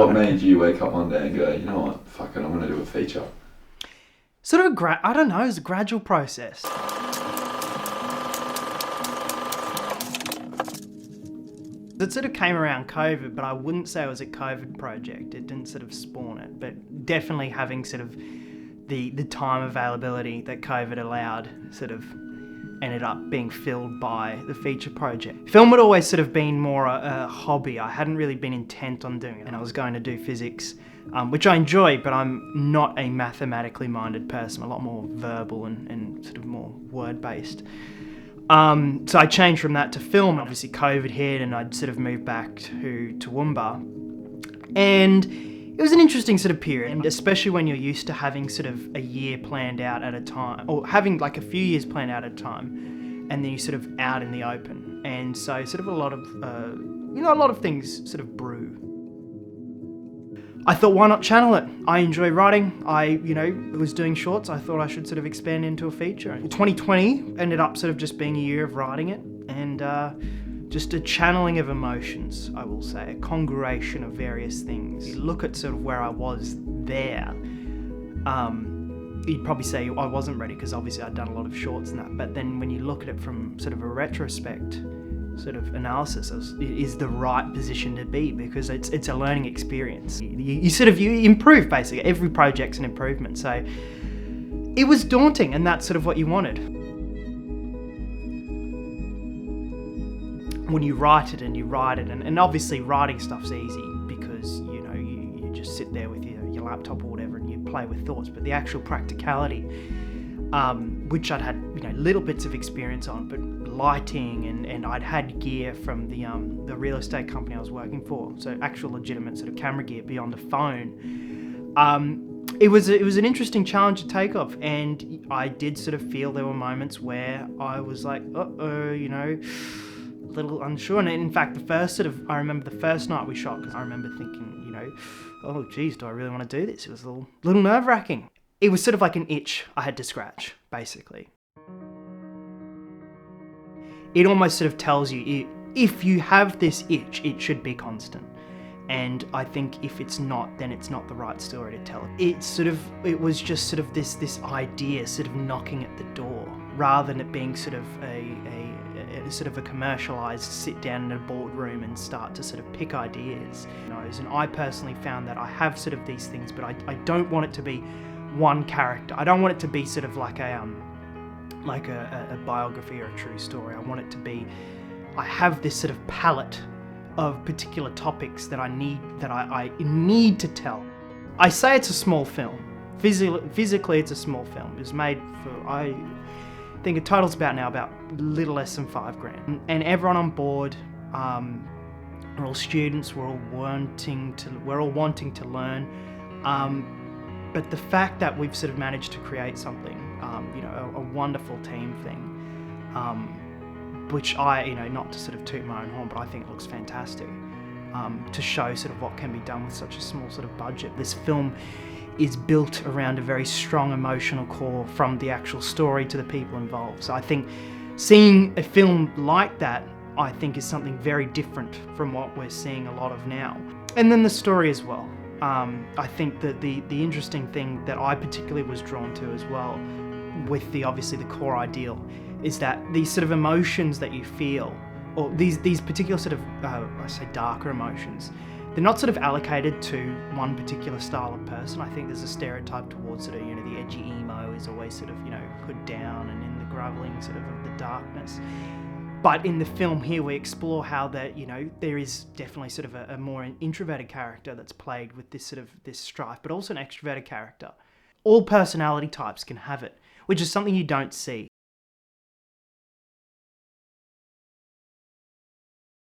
What made you wake up one day and go, you know what, fuck it, I'm going to do a feature? Sort of I don't know, it was a gradual process. It sort of came around COVID, but I wouldn't say it was a COVID project. It didn't sort of spawn it, but definitely having sort of the time availability that COVID allowed sort of ended up being filled by the feature project. Film had always sort of been more a hobby. I hadn't really been intent on doing it, and I was going to do physics, which I enjoy, but I'm not a mathematically minded person. I'm a lot more verbal and sort of more word-based. So I changed from that to film. Obviously COVID hit and I'd sort of moved back to Toowoomba. And it was an interesting sort of period, and especially when you're used to having sort of a year planned out at a time, or having like a few years planned out at a time, and then you're sort of out in the open. And so sort of a lot of things sort of brew. I thought, why not channel it? I enjoy writing. I was doing shorts. I thought I should sort of expand into a feature. 2020 ended up sort of just being a year of writing it, and just a channeling of emotions, I will say, a congregation of various things. You look at sort of where I was there, you'd probably say I wasn't ready because obviously I'd done a lot of shorts and that, but then when you look at it from sort of a retrospect sort of analysis, it is the right position to be, because it's a learning experience. You improve basically. Every project's an improvement. So it was daunting, and that's sort of what you wanted. When you write it and obviously writing stuff's easy because you just sit there with your laptop or whatever and you play with thoughts, but the actual practicality, which I'd had little bits of experience on, but lighting and I'd had gear from the real estate company I was working for, so actual legitimate sort of camera gear beyond a phone. It was an interesting challenge to take off, and I did sort of feel there were moments where I was like, a little unsure. And in fact, I remember the first night we shot, because I remember thinking, oh geez, do I really want to do this? It was a little nerve-wracking. It was sort of like an itch I had to scratch, basically. It almost sort of tells you, if you have this itch, it should be constant. And I think if it's not, then it's not the right story to tell. It was just sort of this idea sort of knocking at the door, rather than it being sort of a commercialized sit down in a boardroom and start to sort of pick ideas. And I personally found that I have sort of these things, but I don't want it to be one character. I don't want it to be sort of like a biography or a true story. I want it to be, I have this sort of palette of particular topics that I need to tell. I say it's a small film. Physically it's a small film. It was made for, I think it totals about little less than $5,000. And everyone on board, we're all students, we're all wanting to learn. But the fact that we've sort of managed to create something, a wonderful team thing, which not to sort of toot my own horn, but I think it looks fantastic, to show sort of what can be done with such a small sort of budget. This film is built around a very strong emotional core, from the actual story to the people involved. So I think seeing a film like that, I think, is something very different from what we're seeing a lot of now. And then the story as well. I think that the interesting thing that I particularly was drawn to as well, with obviously the core ideal, is that these sort of emotions that you feel, or these particular sort of, I say darker emotions, they're not sort of allocated to one particular style of person. I think there's a stereotype towards sort of, the edgy emo is always sort of, put down and in the groveling sort of the darkness. But in the film here, we explore how that, there is definitely sort of a more introverted character that's played with this strife, but also an extroverted character. All personality types can have it, which is something you don't see.